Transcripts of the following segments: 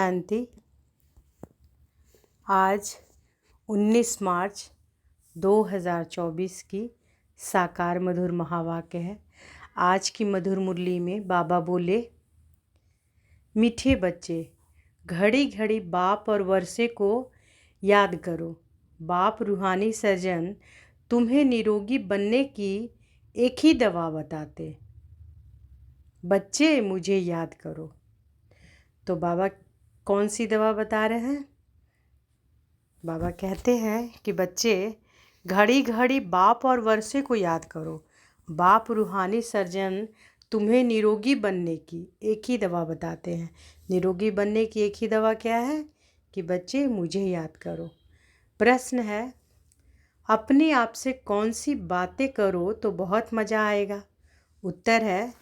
शांति। आज 19 मार्च 2024 की साकार मधुर महावाक्य है। आज की मधुर मुरली में बाबा बोले, मीठे बच्चे, घड़ी घड़ी बाप और वर्षे को याद करो। बाप रूहानी सर्जन तुम्हें निरोगी बनने की एक ही दवा बताते। बच्चे, मुझे याद करो। तो बाबा कौन सी दवा बता रहे हैं? बाबा कहते हैं कि बच्चे, घड़ी घड़ी बाप और वर्षे को याद करो। बाप रूहानी सर्जन तुम्हें निरोगी बनने की एक ही दवा बताते हैं। निरोगी बनने की एक ही दवा क्या है? कि बच्चे, मुझे याद करो। प्रश्न है, अपने आप से कौन सी बातें करो तो बहुत मज़ा आएगा? उत्तर है,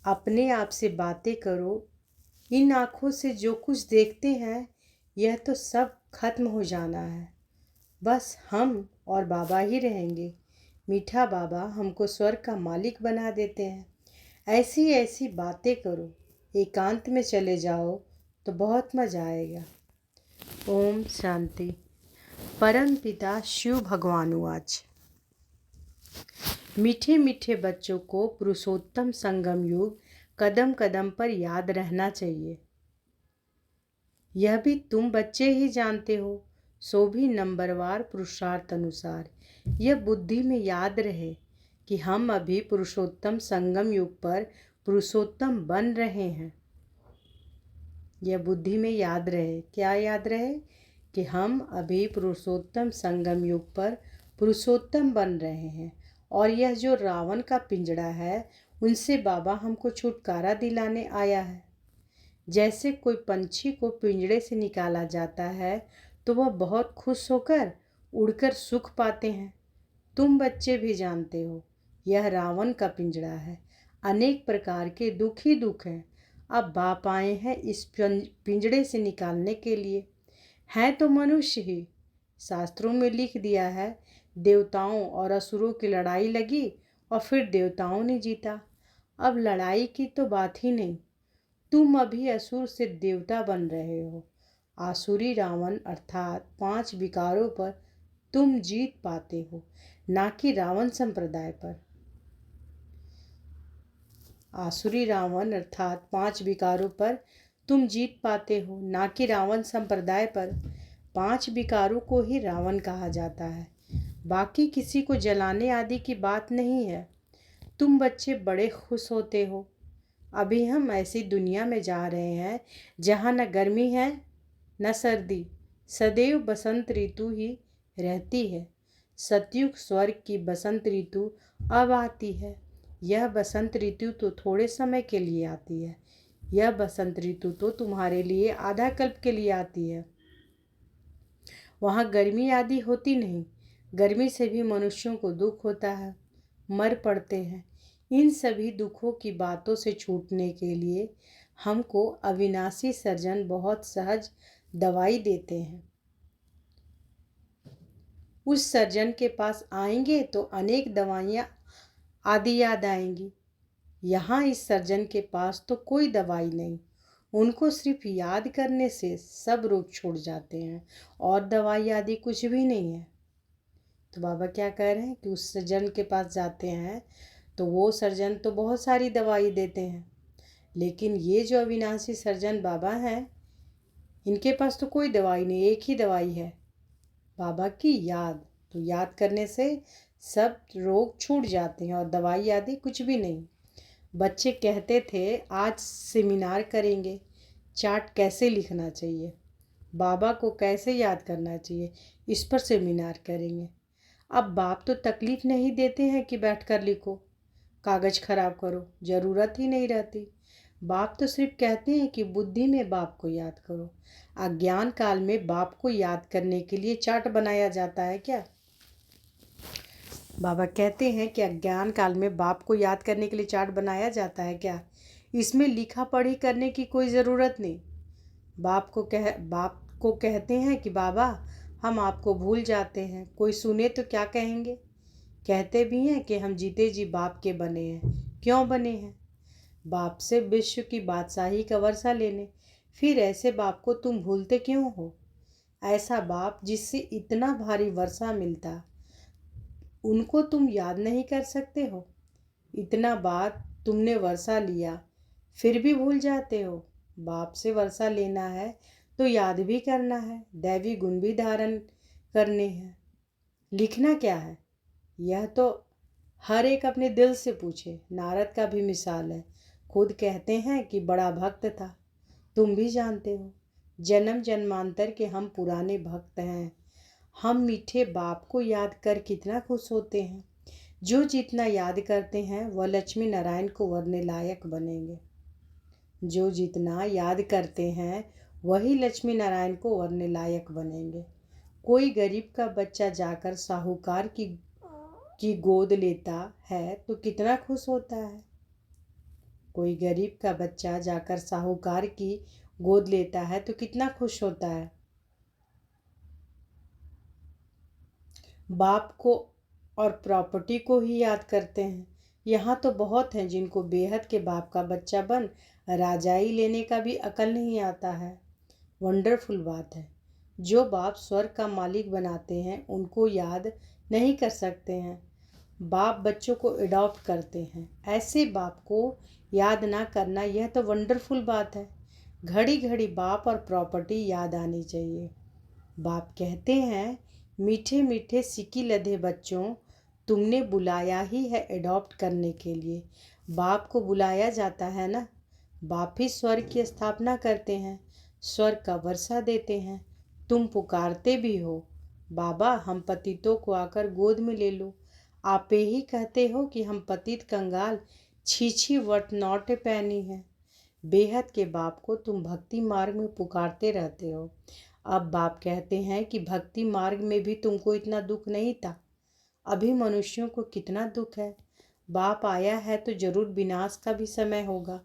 अपने आप से बातें करो। इन आँखों से जो कुछ देखते हैं यह तो सब खत्म हो जाना है। बस हम और बाबा ही रहेंगे। मीठा बाबा हमको स्वर्ग का मालिक बना देते हैं। ऐसी ऐसी बातें करो, एकांत में चले जाओ तो बहुत मज़ा आएगा। ओम शांति। परम पिता शिव भगवान उवाच। मीठे मीठे बच्चों को पुरुषोत्तम संगम युग कदम कदम पर याद रहना चाहिए। यह भी तुम बच्चे ही जानते हो, सो भी नंबरवार पुरुषार्थ अनुसार। यह बुद्धि में याद रहे कि हम अभी पुरुषोत्तम संगम युग पर पुरुषोत्तम बन रहे हैं। यह बुद्धि में याद रहे। क्या याद रहे? कि हम अभी पुरुषोत्तम संगम युग पर पुरुषोत्तम बन रहे हैं। और यह जो रावण का पिंजड़ा है, उनसे बाबा हमको छुटकारा दिलाने आया है। जैसे कोई पंछी को पिंजड़े से निकाला जाता है तो वह बहुत खुश होकर उड़कर सुख पाते हैं। तुम बच्चे भी जानते हो, यह रावण का पिंजड़ा है। अनेक प्रकार के दुख ही दुख हैं। अब बाप आए हैं इस पिंजड़े से निकालने के लिए। हैं तो मनुष्य ही। शास्त्रों में लिख दिया है, देवताओं और असुरों की लड़ाई लगी और फिर देवताओं ने जीता। अब लड़ाई की तो बात ही नहीं। तुम अभी असुर से देवता बन रहे हो। आसुरी रावण अर्थात 5 विकारों पर तुम जीत पाते हो, ना कि रावण संप्रदाय पर। आसुरी रावण अर्थात 5 विकारों पर तुम जीत पाते हो, ना कि रावण संप्रदाय पर। 5 विकारों को ही रावण कहा जाता है। बाकी किसी को जलाने आदि की बात नहीं है। तुम बच्चे बड़े खुश होते हो। अभी हम ऐसी दुनिया में जा रहे हैं जहाँ न गर्मी है न सर्दी, सदैव बसंत ऋतु ही रहती है। सतयुग स्वर्ग की बसंत ऋतु अब आती है। यह बसंत ऋतु तो थोड़े समय के लिए आती है। यह बसंत ऋतु तो तुम्हारे लिए आधा कल्प के लिए आती है। वहाँ गर्मी आदि होती नहीं। गर्मी से भी मनुष्यों को दुख होता है, मर पड़ते हैं। इन सभी दुखों की बातों से छूटने के लिए हमको अविनाशी सर्जन बहुत सहज दवाई देते हैं। उस सर्जन के पास आएंगे तो अनेक दवाइयाँ आदि याद आएंगी। यहाँ इस सर्जन के पास तो कोई दवाई नहीं। उनको सिर्फ याद करने से सब रोग छूट जाते हैं और दवाई आदि कुछ भी नहीं है। तो बाबा क्या कह रहे हैं कि उस सर्जन के पास जाते हैं तो वो सर्जन तो बहुत सारी दवाई देते हैं, लेकिन ये जो अविनाशी सर्जन बाबा हैं, इनके पास तो कोई दवाई नहीं, एक ही दवाई है, बाबा की याद। तो याद करने से सब रोग छूट जाते हैं और दवाई आदि कुछ भी नहीं। बच्चे कहते थे आज सेमिनार करेंगे, चार्ट कैसे लिखना चाहिए, बाबा को कैसे याद करना चाहिए, इस पर सेमिनार करेंगे। अब बाप तो तकलीफ़ नहीं देते हैं कि बैठकर लिखो, कागज़ खराब करो, ज़रूरत ही नहीं रहती। बाप तो सिर्फ कहते हैं कि बुद्धि में बाप को याद करो। अज्ञान काल में बाप को याद करने के लिए चार्ट बनाया जाता है क्या? बाबा कहते हैं कि अज्ञान काल में बाप को याद करने के लिए चार्ट बनाया जाता है क्या? इसमें लिखा पढ़ी करने की कोई ज़रूरत नहीं। बाप को कहते हैं कि बाबा हम आपको भूल जाते हैं, कोई सुने तो क्या कहेंगे? कहते भी हैं कि हम जीते जी बाप के बने हैं। क्यों बने हैं? बाप से विश्व की बादशाही का वर्षा लेने, फिर ऐसे बाप को तुम भूलते क्यों हो? ऐसा बाप जिससे इतना भारी वर्षा मिलता, उनको तुम याद नहीं कर सकते हो? इतना बार तुमने वर्षा लिया, फिर भी भूल जाते हो। बाप से वर्षा लेना है तो याद भी करना है, दैवी गुण भी धारण करने हैं। लिखना क्या है, यह तो हर एक अपने दिल से पूछे। नारद का भी मिसाल है, खुद कहते हैं कि बड़ा भक्त था। तुम भी जानते हो, जन्म जन्मांतर के हम पुराने भक्त हैं। हम मीठे बाप को याद कर कितना खुश होते हैं। जो जितना याद करते हैं वह लक्ष्मी नारायण को वरने लायक बनेंगे। जो जितना याद करते हैं वही लक्ष्मी नारायण को वरने लायक बनेंगे। कोई गरीब का बच्चा जाकर साहूकार की गोद लेता है तो कितना खुश होता है। कोई गरीब का बच्चा जाकर साहूकार की गोद लेता है तो कितना खुश होता है। बाप को और प्रॉपर्टी को ही याद करते हैं। यहाँ तो बहुत हैं जिनको बेहद के बाप का बच्चा बन राजाई लेने का भी अकल नहीं आता है। वंडरफुल बात है। जो बाप स्वर्ग का मालिक बनाते हैं उनको याद नहीं कर सकते हैं। बाप बच्चों को अडॉप्ट करते हैं, ऐसे बाप को याद ना करना, यह तो वंडरफुल बात है। घड़ी घड़ी बाप और प्रॉपर्टी याद आनी चाहिए। बाप कहते हैं, मीठे मीठे सिकी लधे बच्चों, तुमने बुलाया ही है अडॉप्ट करने के लिए। बाप को बुलाया जाता है ना। बाप ही स्वर्ग की स्थापना करते हैं, स्वर्ग का वर्षा देते हैं। तुम पुकारते भी हो, बाबा हम पतितों को आकर गोद में ले लो। आप ही कहते हो कि हम पतित कंगाल छी वट नॉट पैनी है। बेहद के बाप को तुम भक्ति मार्ग में पुकारते रहते हो। अब बाप कहते हैं कि भक्ति मार्ग में भी तुमको इतना दुख नहीं था। अभी मनुष्यों को कितना दुख है। बाप आया है तो जरूर विनाश का भी समय होगा।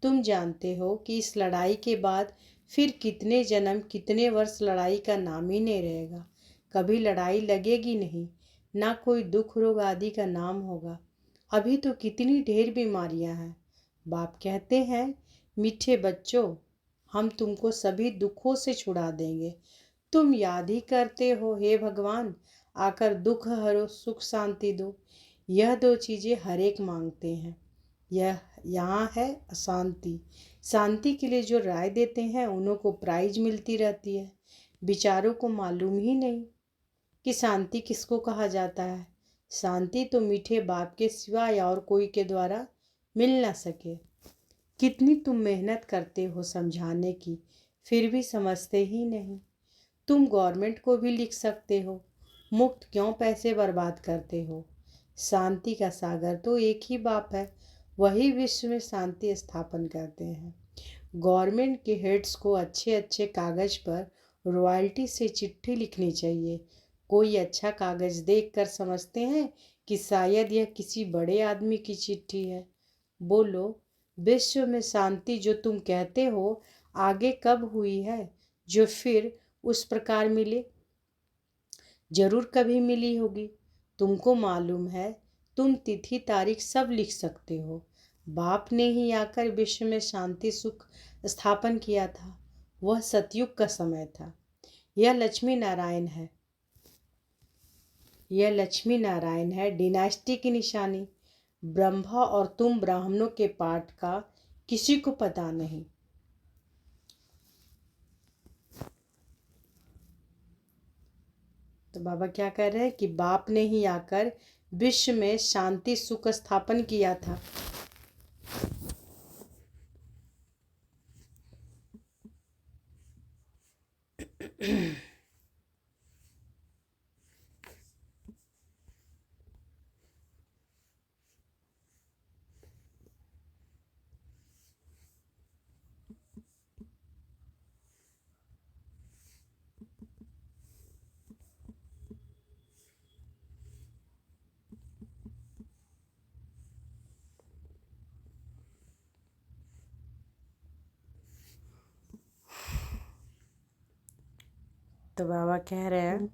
तुम जानते हो कि इस लड़ाई के बाद फिर कितने जन्म कितने वर्ष लड़ाई का नाम ही नहीं रहेगा। कभी लड़ाई लगेगी नहीं, ना कोई दुख रोग आदि का नाम होगा। अभी तो कितनी ढेर बीमारियां हैं। बाप कहते हैं, मीठे बच्चों, हम तुमको सभी दुखों से छुड़ा देंगे। तुम याद ही करते हो, हे भगवान आकर दुख हरो सुख शांति दो। यह दो चीज़ें हर एक मांगते हैं। यह यहाँ है अशांति। शांति के लिए जो राय देते हैं उन्हों को प्राइज मिलती रहती है। विचारों को मालूम ही नहीं कि शांति किसको कहा जाता है। शांति तो मीठे बाप के सिवाय और कोई के द्वारा मिल ना सके। कितनी तुम मेहनत करते हो समझाने की, फिर भी समझते ही नहीं। तुम गवर्नमेंट को भी लिख सकते हो, मुफ्त क्यों पैसे बर्बाद करते हो। शांति का सागर तो एक ही बाप है, वही विश्व में शांति स्थापन करते हैं। गवर्नमेंट के हेड्स को अच्छे अच्छे कागज़ पर रॉयल्टी से चिट्ठी लिखनी चाहिए। कोई अच्छा कागज़ देखकर समझते हैं कि शायद यह किसी बड़े आदमी की चिट्ठी है। बोलो, विश्व में शांति जो तुम कहते हो आगे कब हुई है जो फिर उस प्रकार मिले? जरूर कभी मिली होगी। तुमको मालूम है, तुम तिथि तारीख सब लिख सकते हो। बाप ने ही आकर विश्व में शांति सुख स्थापन किया था। वह सतयुग का समय था। यह लक्ष्मी नारायण है। यह लक्ष्मी नारायण है, डिनास्टी की निशानी। ब्रह्मा और तुम ब्राह्मणों के पाठ का किसी को पता नहीं। तो बाबा क्या कह रहे हैं कि बाप ने ही आकर विश्व में शांति सुख स्थापन किया था। तो बाबा कह रहे हैं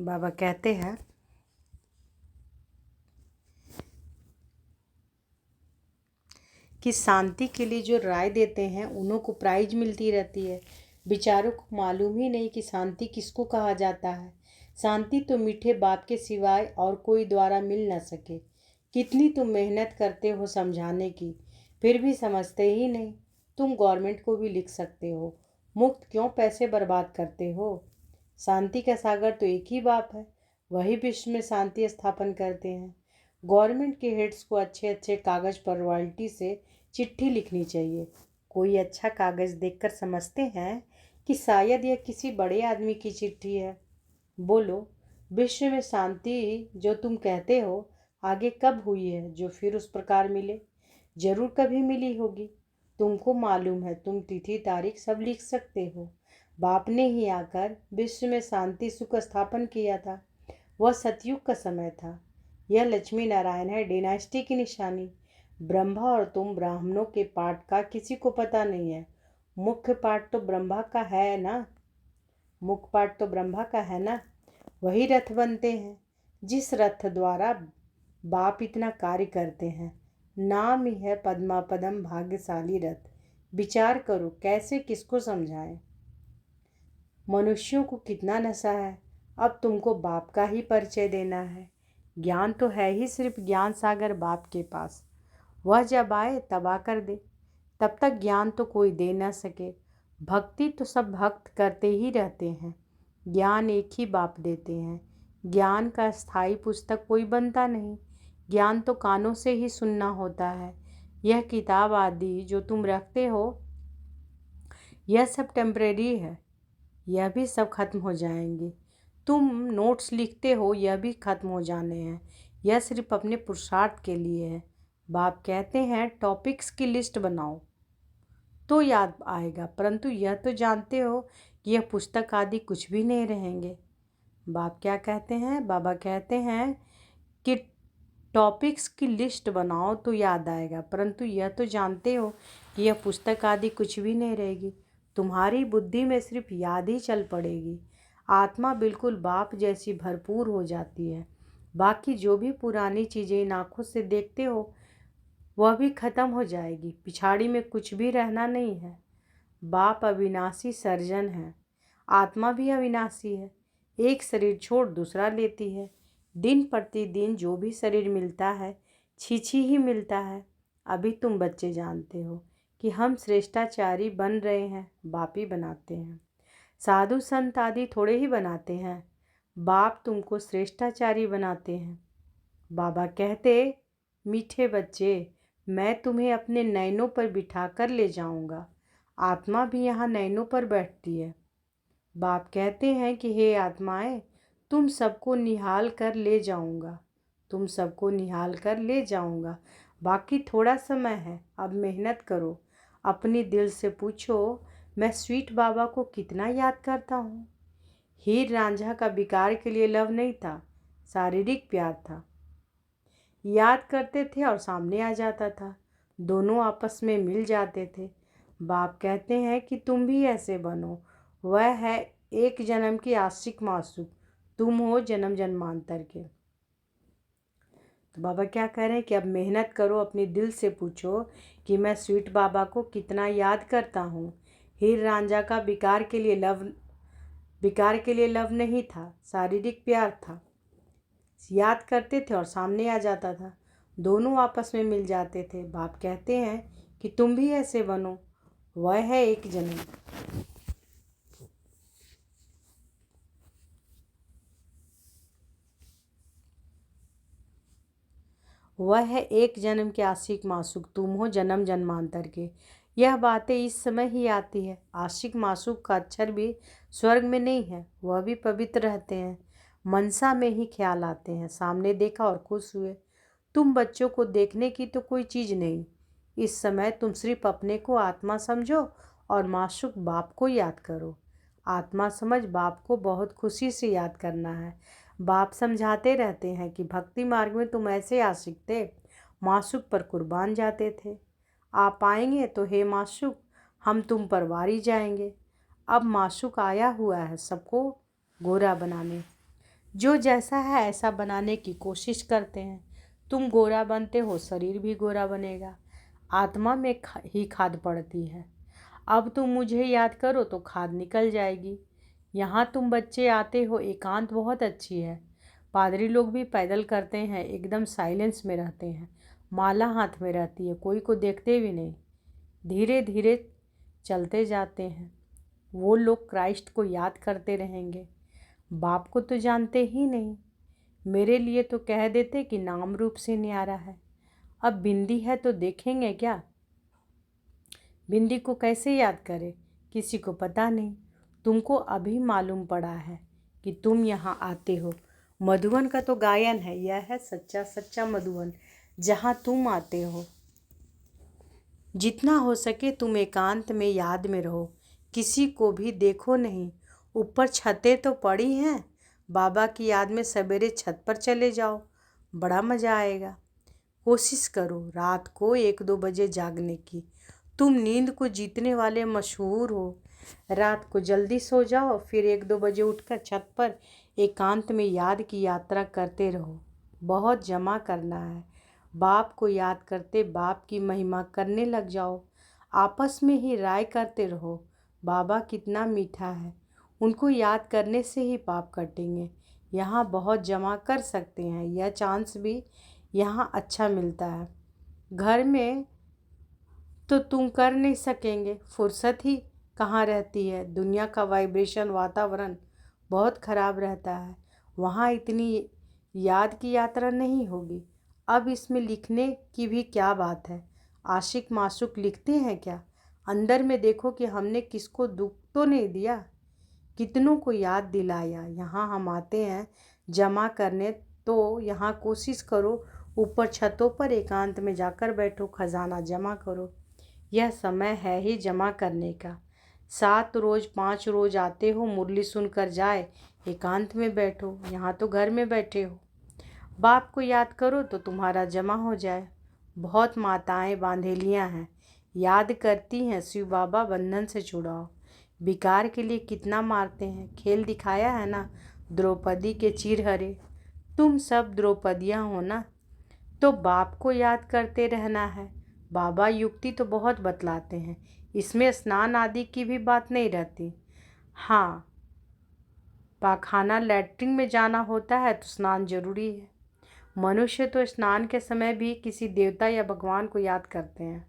बाबा कहते हैं कि शांति के लिए जो राय देते हैं उन्हों को प्राइज मिलती रहती है। बेचारों को मालूम ही नहीं कि शांति किसको कहा जाता है। शांति तो मीठे बाप के सिवाय और कोई द्वारा मिल न सके। कितनी तुम मेहनत करते हो समझाने की, फिर भी समझते ही नहीं। तुम गवर्नमेंट को भी लिख सकते हो, मुफ्त क्यों पैसे बर्बाद करते हो। शांति का सागर तो एक ही बाप है, वही विश्व में शांति स्थापन करते हैं। गवर्नमेंट के हेड्स को अच्छे अच्छे कागज़ पर रॉयल्टी से चिट्ठी लिखनी चाहिए। कोई अच्छा कागज़ देखकर समझते हैं कि शायद यह किसी बड़े आदमी की चिट्ठी है। बोलो, विश्व में शांति जो तुम कहते हो आगे कब हुई है जो फिर उस प्रकार मिले। जरूर कभी मिली होगी। तुमको मालूम है, तुम तिथि तारीख सब लिख सकते हो। बाप ने ही आकर विश्व में शांति सुख स्थापन किया था। वह सतयुग का समय था। यह लक्ष्मी नारायण है, डिनास्टी की निशानी। ब्रह्मा और तुम ब्राह्मणों के पाठ का किसी को पता नहीं है। मुख्य पाठ तो ब्रह्मा का है ना। मुख्य पाठ तो ब्रह्मा का है ना। वही रथ बनते हैं जिस रथ द्वारा बाप इतना कार्य करते हैं। नाम ही है पद्मापदम भाग्यशाली रथ। विचार करो कैसे किसको समझाएं। मनुष्यों को कितना नशा है। अब तुमको बाप का ही परिचय देना है। ज्ञान तो है ही सिर्फ ज्ञान सागर बाप के पास। वह जब आए तब आकर दे, तब तक ज्ञान तो कोई दे न सके। भक्ति तो सब भक्त करते ही रहते हैं। ज्ञान एक ही बाप देते हैं। ज्ञान का स्थायी पुस्तक कोई बनता नहीं। ज्ञान तो कानों से ही सुनना होता है। यह किताब आदि जो तुम रखते हो यह सब टेम्परेरी है। यह भी सब खत्म हो जाएंगे। तुम नोट्स लिखते हो यह भी खत्म हो जाने हैं। यह सिर्फ अपने पुरुषार्थ के लिए है। बाप कहते हैं टॉपिक्स की लिस्ट बनाओ तो याद आएगा, परंतु यह तो जानते हो कि यह पुस्तक आदि कुछ भी नहीं रहेंगे। बाप क्या कहते हैं? बाबा कहते हैं कि टॉपिक्स की लिस्ट बनाओ तो याद आएगा, परंतु यह तो जानते हो कि यह पुस्तक आदि कुछ भी नहीं रहेगी। तुम्हारी बुद्धि में सिर्फ याद ही चल पड़ेगी। आत्मा बिल्कुल बाप जैसी भरपूर हो जाती है। बाकी जो भी पुरानी चीज़ें इन आँखों से देखते हो वह भी खत्म हो जाएगी। पिछाड़ी में कुछ भी रहना नहीं है। बाप अविनाशी सर्जन है। आत्मा भी अविनाशी है। एक शरीर छोड़ दूसरा लेती है। दिन प्रतिदिन जो भी शरीर मिलता है छी ही मिलता है। अभी तुम बच्चे जानते हो कि हम श्रेष्ठाचारी बन रहे हैं। बाप ही बनाते हैं। साधु संत आदि थोड़े ही बनाते हैं। बाप तुमको श्रेष्ठाचारी बनाते हैं। बाबा कहते, मीठे बच्चे, मैं तुम्हें अपने नैनों पर बिठा कर ले जाऊंगा। आत्मा भी यहाँ नैनों पर बैठती है। बाप कहते हैं कि हे आत्माएं, तुम सबको निहाल कर ले जाऊंगा। तुम सबको निहाल कर ले जाऊंगा। बाकी थोड़ा समय है, अब मेहनत करो। अपनी दिल से पूछो, मैं स्वीट बाबा को कितना याद करता हूँ। हीर रांझा का विकार के लिए लव नहीं था, शारीरिक प्यार था। याद करते थे और सामने आ जाता था। दोनों आपस में मिल जाते थे। बाप कहते हैं कि तुम भी ऐसे बनो। वह है एक जन्म की आशिक मासूक, तुम हो जन्म जन्मांतर के। तो बाबा क्या कह रहे हैं कि अब मेहनत करो, अपने दिल से पूछो कि मैं स्वीट बाबा को कितना याद करता हूँ। हीर रांझा का विकार के लिए लव नहीं था, शारीरिक प्यार था। याद करते थे और सामने आ जाता था। दोनों आपस में मिल जाते थे। बाप कहते हैं कि तुम भी ऐसे बनो। वह है एक जन्म। वह है एक जन्म के आशिक मासूक, तुम हो जन्म जन्मांतर के। यह बातें इस समय ही आती है। आशिक मासूक का अक्षर भी स्वर्ग में नहीं है, वह भी पवित्र रहते हैं। मनसा में ही ख्याल आते हैं। सामने देखा और खुश हुए। तुम बच्चों को देखने की तो कोई चीज़ नहीं। इस समय तुम सिर्फ अपने को आत्मा समझो और माशूक बाप को याद करो। आत्मा समझ बाप को बहुत खुशी से याद करना है। बाप समझाते रहते हैं कि भक्ति मार्ग में तुम ऐसे आशिक थे, माशूक पर कुर्बान जाते थे। आप आएंगे तो हे माशूक, हम तुम पर वारी जाएंगे। अब माशूक आया हुआ है सबको गोरा बनाने। जो जैसा है ऐसा बनाने की कोशिश करते हैं। तुम गोरा बनते हो, शरीर भी गोरा बनेगा। आत्मा में ही खाद पड़ती है। अब तुम मुझे याद करो तो खाद निकल जाएगी। यहाँ तुम बच्चे आते हो, एकांत बहुत अच्छी है। पादरी लोग भी पैदल करते हैं, एकदम साइलेंस में रहते हैं। माला हाथ में रहती है, कोई को देखते भी नहीं, धीरे धीरे चलते जाते हैं। वो लोग क्राइस्ट को याद करते रहेंगे। बाप को तो जानते ही नहीं, मेरे लिए तो कह देते कि नाम रूप से न्यारा है। अब बिंदी है तो देखेंगे क्या? बिंदी को कैसे याद करे, किसी को पता नहीं। तुमको अभी मालूम पड़ा है कि तुम यहाँ आते हो। मधुवन का तो गायन है, यह है सच्चा सच्चा मधुवन जहाँ तुम आते हो। जितना हो सके तुम एकांत में याद में रहो, किसी को भी देखो नहीं। ऊपर छतें तो पड़ी हैं, बाबा की याद में सवेरे छत पर चले जाओ, बड़ा मज़ा आएगा। कोशिश करो रात को 1-2 बजे जागने की। तुम नींद को जीतने वाले मशहूर हो। रात को जल्दी सो जाओ, फिर 1-2 बजे उठकर छत पर एकांत में याद की यात्रा करते रहो। बहुत जमा करना है। बाप को याद करते बाप की महिमा करने लग जाओ। आपस में ही राय करते रहो, बाबा कितना मीठा है। उनको याद करने से ही पाप कटेंगे। यहाँ बहुत जमा कर सकते हैं, यह चांस भी यहाँ अच्छा मिलता है। घर में तो तुम कर नहीं सकेंगे, फुर्सत ही कहाँ रहती है। दुनिया का वाइब्रेशन, वातावरण बहुत ख़राब रहता है। वहाँ इतनी याद की यात्रा नहीं होगी। अब इसमें लिखने की भी क्या बात है? आशिक माशूक लिखते हैं क्या? अंदर में देखो कि हमने किसको दुख तो नहीं दिया, कितनों को याद दिलाया। यहाँ हम आते हैं जमा करने, तो यहाँ कोशिश करो ऊपर छतों पर एकांत में जाकर बैठो, खजाना जमा करो। यह समय है ही जमा करने का। 7 रोज 5 रोज आते हो, मुरली सुनकर जाए, एकांत में बैठो। यहाँ तो घर में बैठे हो। बाप को याद करो तो तुम्हारा जमा हो जाए। बहुत माताएं बांधेलियाँ हैं, याद करती हैं शिव बाबा बंधन से छुड़ाओ। बिकार के लिए कितना मारते हैं। खेल दिखाया है ना, द्रौपदी के चिरहरे। तुम सब द्रौपदियाँ हो ना, तो बाप को याद करते रहना है। बाबा युक्ति तो बहुत बतलाते हैं, इसमें स्नान आदि की भी बात नहीं रहती। हाँ, पाखाना लैट्रिन में जाना होता है तो स्नान जरूरी है। मनुष्य तो स्नान के समय भी किसी देवता या भगवान को याद करते हैं।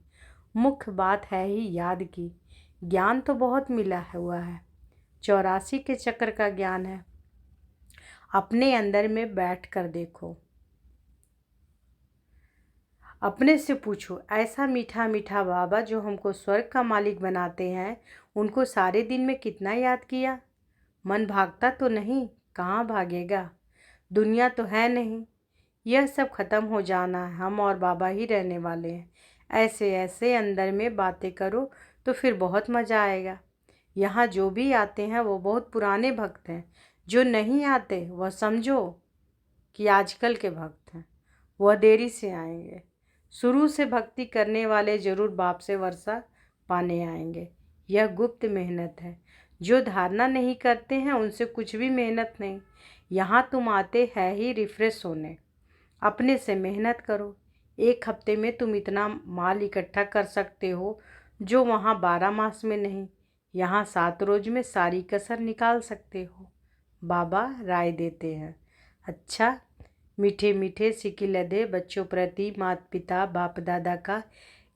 मुख्य बात है ही याद की। ज्ञान तो बहुत मिला हुआ है, 84 के चक्र का ज्ञान है। अपने अंदर में बैठ कर देखो, अपने से पूछो, ऐसा मीठा मीठा बाबा जो हमको स्वर्ग का मालिक बनाते हैं, उनको सारे दिन में कितना याद किया? मन भागता तो नहीं, कहाँ भागेगा। दुनिया तो है नहीं, यह सब खत्म हो जाना है। हम और बाबा ही रहने वाले हैं। ऐसे ऐसे अंदर में बातें करो तो फिर बहुत मज़ा आएगा। यहाँ जो भी आते हैं वो बहुत पुराने भक्त हैं, जो नहीं आते वह समझो कि आजकल के भक्त हैं, वह देरी से आएंगे। शुरू से भक्ति करने वाले जरूर बाप से वर्षा पाने आएंगे। यह गुप्त मेहनत है। जो धारणा नहीं करते हैं उनसे कुछ भी मेहनत नहीं। यहाँ तुम आते हैं ही रिफ्रेश होने। अपने से मेहनत करो। 1 हफ्ते में तुम इतना माल इकट्ठा कर सकते हो जो वहाँ 12 मास में नहीं। यहाँ 7 रोज में सारी कसर निकाल सकते हो। बाबा राय देते हैं। अच्छा, मीठे मीठे सिकी लदे बच्चों प्रति माता पिता बाप दादा का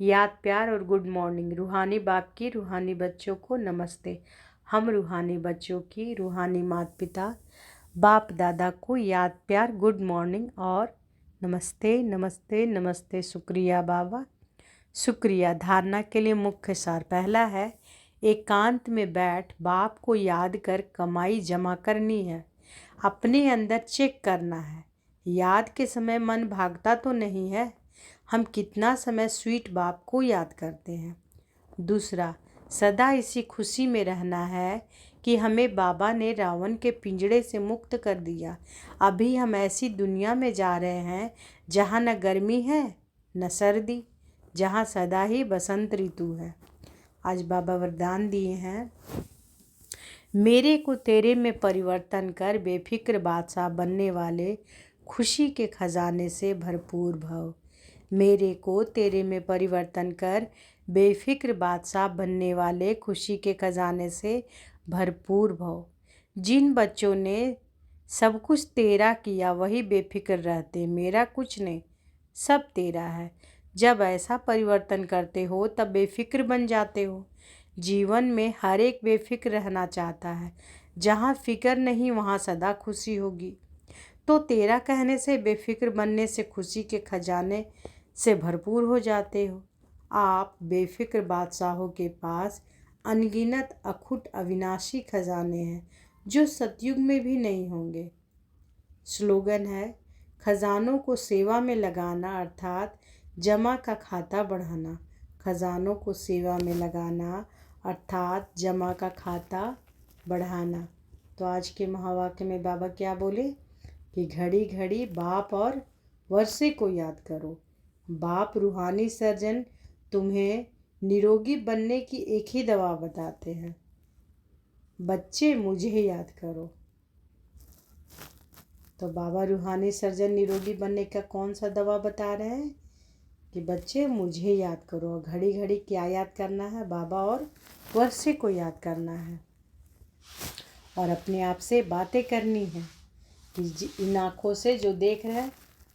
याद प्यार और गुड मॉर्निंग। रूहानी बाप की रूहानी बच्चों को नमस्ते। हम रूहानी बच्चों की रूहानी माता पिता बाप दादा को याद प्यार, गुड मॉर्निंग और नमस्ते नमस्ते नमस्ते। शुक्रिया बाबा, शुक्रिया। धारणा के लिए मुख्य सार पहला है, एकांत में बैठ बाप को याद कर कमाई जमा करनी है। अपने अंदर चेक करना है, याद के समय मन भागता तो नहीं है। हम कितना समय स्वीट बाप को याद करते हैं। दूसरा, सदा इसी खुशी में रहना है कि हमें बाबा ने रावण के पिंजड़े से मुक्त कर दिया। अभी हम ऐसी दुनिया में जा रहे हैं जहाँ न गर्मी है न सर्दी, जहाँ सदा ही बसंत ऋतु है। आज बाबा वरदान दिए हैं, मेरे को तेरे में परिवर्तन कर, बेफिक्र बादशाह बनने वाले खुशी के खजाने से भरपूर भव। मेरे को तेरे में परिवर्तन कर, बेफिक्र बादशाह बनने वाले खुशी के खजाने से भरपूर भव। जिन बच्चों ने सब कुछ तेरा किया वही बेफिक्र रहते, मेरा कुछ नहीं, सब तेरा है। जब ऐसा परिवर्तन करते हो तब बेफिक्र बन जाते हो। जीवन में हर एक बेफिक्र रहना चाहता है। जहाँ फिक्र नहीं वहाँ सदा खुशी होगी। तो तेरा कहने से बेफिक्र बनने से खुशी के खजाने से भरपूर हो जाते हो। आप बेफिक्र बादशाहों के पास अनगिनत अखुट अविनाशी खजाने हैं जो सतयुग में भी नहीं होंगे। स्लोगन है, खजानों को सेवा में लगाना अर्थात जमा का खाता बढ़ाना। खजानों को सेवा में लगाना अर्थात जमा का खाता बढ़ाना। तो आज के महावाक्य में बाबा क्या बोले कि घड़ी घड़ी बाप और वर्षे को याद करो। बाप रूहानी सर्जन तुम्हें निरोगी बनने की एक ही दवा बताते हैं, बच्चे मुझे याद करो। तो बाबा रूहानी सर्जन निरोगी बनने का कौन सा दवा बता रहे हैं कि बच्चे मुझे याद करो। घड़ी घड़ी क्या याद करना है? बाबा और वर्षे को याद करना है और अपने आप से बातें करनी है कि इन आँखों से जो देख रहा है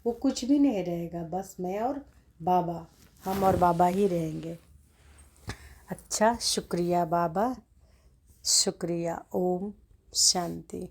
वो कुछ भी नहीं रहेगा, बस मैं और बाबा, हम और बाबा ही रहेंगे। अच्छा, शुक्रिया बाबा, शुक्रिया। ओम शांति।